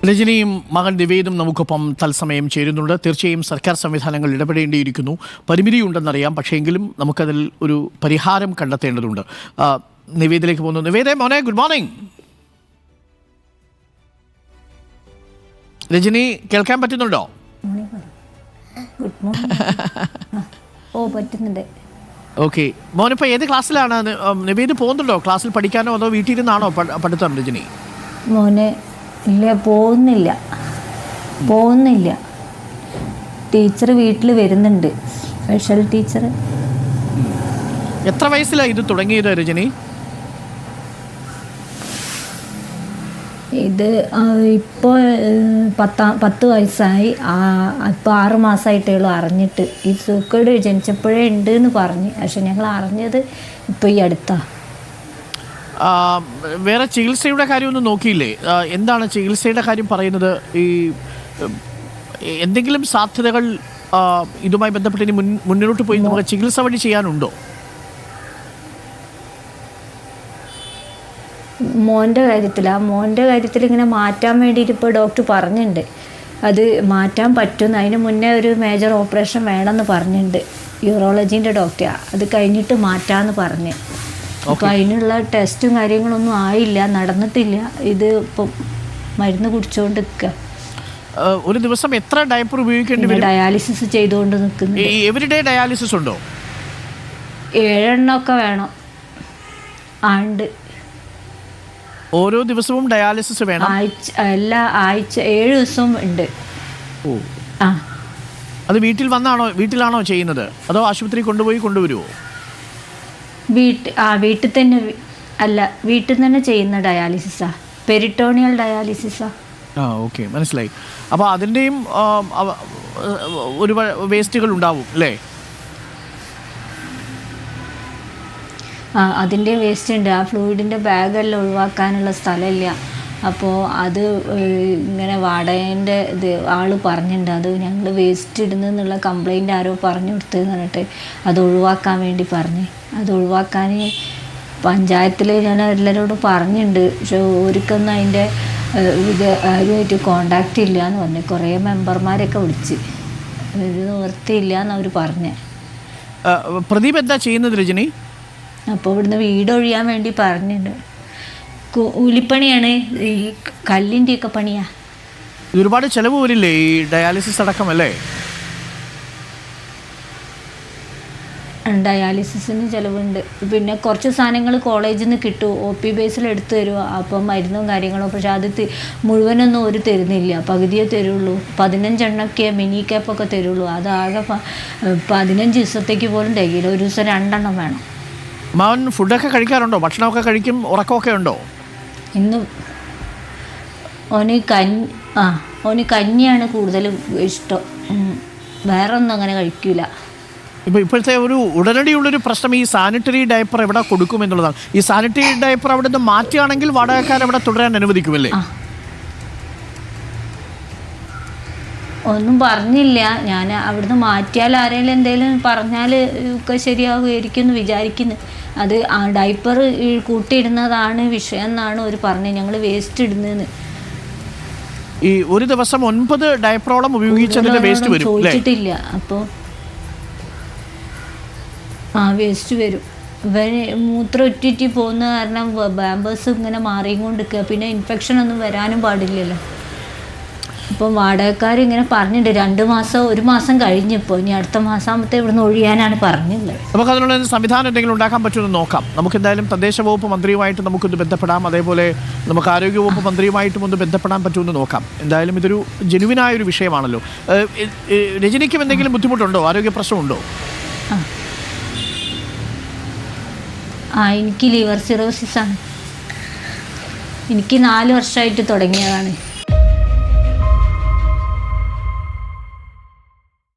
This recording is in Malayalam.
രജനിയും മകൻ നിവേദും നമുക്കൊപ്പം തത്സമയം ചേരുന്നുണ്ട്. തീർച്ചയായും സർക്കാർ സംവിധാനങ്ങൾ ഇടപെടേണ്ടിയിരിക്കുന്നു. പരിമിതിയുണ്ടെന്നറിയാം, പക്ഷേ എങ്കിലും നമുക്കതിൽ ഒരു പരിഹാരം കണ്ടെത്തേണ്ടതുണ്ട്. നിവേദിലേക്ക് പോകുന്നു. നിവേദേ മോനെ, ഗുഡ് മോർണിംഗ്. രജനി കേൾക്കാൻ പറ്റുന്നുണ്ടോ? പറ്റുന്നുണ്ട്. ഓക്കെ, മോനിപ്പോൾ ഏത് ക്ലാസ്സിലാണ്? നിവേദ് പോകുന്നുണ്ടോ ക്ലാസ്സിൽ പഠിക്കാനോ അതോ വീട്ടിൽ ഇരുന്നാണോ പഠിത്തം? രജനി മോനെ ഇല്ല, പോകുന്നില്ല. ടീച്ചർ വീട്ടിൽ വരുന്നുണ്ട്, സ്പെഷ്യൽ ടീച്ചർ. എത്ര വയസ്സിലാണ് ഇത് തുടങ്ങിയത് രജനി? ഇത് ഇപ്പോൾ 10 വയസ്സായി. ഇപ്പോൾ 6 മാസമായിട്ടേ ഉള്ളൂ അറിഞ്ഞിട്ട്. ഈ സൂക്കേട് ജനിച്ചപ്പോഴേ ഉണ്ട് എന്ന് പറഞ്ഞ്, പക്ഷെ ഞങ്ങൾ അറിഞ്ഞത് ഇപ്പോൾ ഈ അടുത്താണ്. വേറെ ചികിത്സയുടെ കാര്യമൊന്നും നോക്കിയില്ലേ? എന്താണ് ചികിത്സയുടെ കാര്യം പറയുന്നത്? ഈ എന്തെങ്കിലും സാധ്യതകൾ ഇതുമായി ബന്ധപ്പെട്ട് ഇനി മുന്നോട്ട് പോയി നമുക്ക് ചികിത്സ വഴി ചെയ്യാനുണ്ടോ? മോൻ്റെ കാര്യത്തിൽ ഇങ്ങനെ മാറ്റാൻ വേണ്ടിയിട്ട് ഇപ്പോൾ ഡോക്ടർ പറഞ്ഞിട്ടുണ്ട്. അത് മാറ്റാൻ പറ്റുമെന്ന്. അതിന് മുന്നേ ഒരു മേജർ ഓപ്പറേഷൻ വേണമെന്ന് പറഞ്ഞിട്ടുണ്ട് യൂറോളജീൻ്റെ ഡോക്ടർ. അത് കഴിഞ്ഞിട്ട് മാറ്റാമെന്ന് പറഞ്ഞ്. അപ്പോൾ അതിനുള്ള ടെസ്റ്റും കാര്യങ്ങളൊന്നും ആയില്ല, നടന്നിട്ടില്ല. ഇത് ഇപ്പം മരുന്ന് കുടിച്ചുകൊണ്ട് നിൽക്കുക. ഒരു ദിവസം എത്ര ഡയപ്പർ ഉപയോഗിക്കേണ്ടി വരും? ഡയാലിസിസ് ചെയ്തുകൊണ്ട് നിൽക്കുന്നു. എവരിഡേ ഡയാലിസിസ് ഉണ്ടോ? 7 എണ്ണമൊക്കെ വേണം. ആണ്ട് ഓരോ ദിവസവും ഡയാലിസിസ് വേണം? ആഴ്ച 7 ദിവസവും ഉണ്ട്. ഓ, അത് വീട്ടിലാണോ ചെയ്യുന്നത് അതോ ആശുപത്രി കൊണ്ടുവരുമോ? വീട്ടിൽ തന്നെ അല്ല, വീട്ടിൽ തന്നെ ചെയ്യുന്ന ഡയാലിസിസാ, പെരിറ്റോണിയൽ ഡയാലിസിസാ. ഓക്കെ, മനസ്സിലായി. അപ്പോൾ അതിൻ്റെയും ഒരു വേസ്റ്റുകൾ ഉണ്ടാവും അല്ലേ? അതിൻ്റെ വേസ്റ്റ് ഉണ്ട്. ആ ഫ്ലൂയിഡിൻ്റെ ബാഗെല്ലാം ഒഴിവാക്കാനുള്ള സ്ഥലമില്ല. അപ്പോൾ അത് ഇങ്ങനെ വാടകേൻ്റെ ആൾ പറഞ്ഞിട്ടുണ്ട്, അത് ഞങ്ങൾ വേസ്റ്റ് ഇടുന്നുള്ള കംപ്ലൈൻറ്റ് ആരോ പറഞ്ഞു കൊടുത്തതെന്ന് പറഞ്ഞിട്ട് അത് ഒഴിവാക്കാൻ വേണ്ടി പറഞ്ഞ്. അത് ഒഴിവാക്കാൻ പഞ്ചായത്തിൽ ഞാൻ എല്ലാവരോടും പറഞ്ഞിട്ടുണ്ട്, പക്ഷെ ഒരിക്കൊന്നും അതിൻ്റെ ഇത് ആരുമായിട്ട് കോണ്ടാക്റ്റ് ഇല്ല എന്ന് പറഞ്ഞു. കുറേ മെമ്പർമാരൊക്കെ വിളിച്ച് ഒരു നിവൃത്തിയില്ല എന്നവർ പറഞ്ഞേ. പ്രദീപ് എന്താ ചെയ്യുന്നത് രജനി? അപ്പോൾ ഇവിടുന്ന് വീടൊഴിയാൻ വേണ്ടി പറഞ്ഞിട്ടുണ്ട്. കൂലിപ്പണിയാണ്, ഈ കല്ലിൻ്റെയൊക്കെ പണിയാ. ഒരുപാട് ചിലവ് വരില്ലേ ഈ ഡയാലിസിസ് അടക്കം അല്ലേ? ഡയാലിസിസിന് ചിലവുണ്ട്. പിന്നെ കുറച്ച് സാധനങ്ങൾ കോളേജിൽ നിന്ന് കിട്ടും, OP ബേസിൽ എടുത്തു തരുമോ. അപ്പം മരുന്നും കാര്യങ്ങളും. പക്ഷെ അത് മുഴുവനൊന്നും ഒരു തരുന്നില്ല, പകുതിയേ തരുള്ളൂ. 15 എണ്ണമൊക്കെ മിനി ക്യാപ്പൊക്കെ തരുള്ളൂ. അതാകെ 15 ദിവസത്തേക്ക് പോലും തികയില്ല. ഒരു ദിവസം 2 എണ്ണം വേണം. മാവൻ ഫുഡൊക്കെ കഴിക്കാറുണ്ടോ? ഭക്ഷണമൊക്കെ കഴിക്കും? ഉറക്കമൊക്കെ ഉണ്ടോ? ഇന്ന് ഓന് കഞ്ഞിയാണ് കൂടുതലും ഇഷ്ടം, വേറെ ഒന്നും അങ്ങനെ കഴിക്കില്ല. ഇപ്പോഴത്തെ ഒരു ഉടനടിയുള്ളൊരു പ്രശ്നം ഈ സാനിറ്ററി ഡയപ്പർ എവിടെ കൊടുക്കും എന്നുള്ളതാണ്. ഈ സാനിറ്ററി ഡയപ്പർ അവിടെ നിന്ന് മാറ്റുകയാണെങ്കിൽ വാടകക്കാർ അവിടെ തുടരാൻ അനുവദിക്കുമല്ലേ? ഒന്നും പറഞ്ഞില്ല. ഞാൻ അവിടുന്ന് മാറ്റിയാൽ ആരെങ്കിലും എന്തെങ്കിലും പറഞ്ഞാൽ ഒക്കെ ശരിയാകുമായിരിക്കും എന്ന് വിചാരിക്കുന്നു. അത് ഡയപ്പർ കൂട്ടിയിടുന്നതാണ് വിഷയം എന്നാണ് അവർ പറഞ്ഞത്, ഞങ്ങൾ വേസ്റ്റ് ഇടുന്നതെന്ന്. ഈ ഒരു ദിവസം 9 ഡയപ്പറോളം ഉപയോഗിച്ചതിന്റെ വേസ്റ്റ് വരും ചോദിച്ചിട്ടില്ല. അപ്പോൾ വേസ്റ്റ് വരും. ഇവന് മൂത്രം ഒറ്റിറ്റി പോകുന്ന കാരണം ബാമ്പേഴ്സ് ഇങ്ങനെ മാറിയും കൊണ്ടിരിക്കുക. പിന്നെ ഇൻഫെക്ഷൻ ഒന്നും വരാനും പാടില്ലല്ലോ. ഇപ്പം വാടകക്കാരിങ്ങനെ പറഞ്ഞിട്ടുണ്ട് 2 മാസം 1 മാസം കഴിഞ്ഞപ്പോൾ ഇനി അടുത്ത മാസം ആകുമ്പോഴത്തെ ഇവിടുന്ന് ഒഴിയാനാണ് പറഞ്ഞിട്ടുള്ളത്. നമുക്ക് അതിനുള്ള സംവിധാനം എന്തെങ്കിലും ഉണ്ടാക്കാൻ പറ്റുമെന്ന് നോക്കാം. നമുക്ക് എന്തായാലും തദ്ദേശ വകുപ്പ് മന്ത്രിയുമായിട്ട് നമുക്കൊന്ന് ബന്ധപ്പെടാം. അതേപോലെ നമുക്ക് ആരോഗ്യ വകുപ്പ് മന്ത്രിയുമായിട്ടും ഒന്ന് ബന്ധപ്പെടാൻ പറ്റുമെന്ന് നോക്കാം. എന്തായാലും ഇതൊരു ജെനുവിനായൊരു വിഷയമാണല്ലോ. രജനിക്കും എന്തെങ്കിലും ബുദ്ധിമുട്ടുണ്ടോ? ആരോഗ്യ പ്രശ്നമുണ്ടോ? എനിക്ക് ലിവർ സിറോസിസ് ആണ്. എനിക്ക് 4 വർഷമായിട്ട് തുടങ്ങിയതാണ്.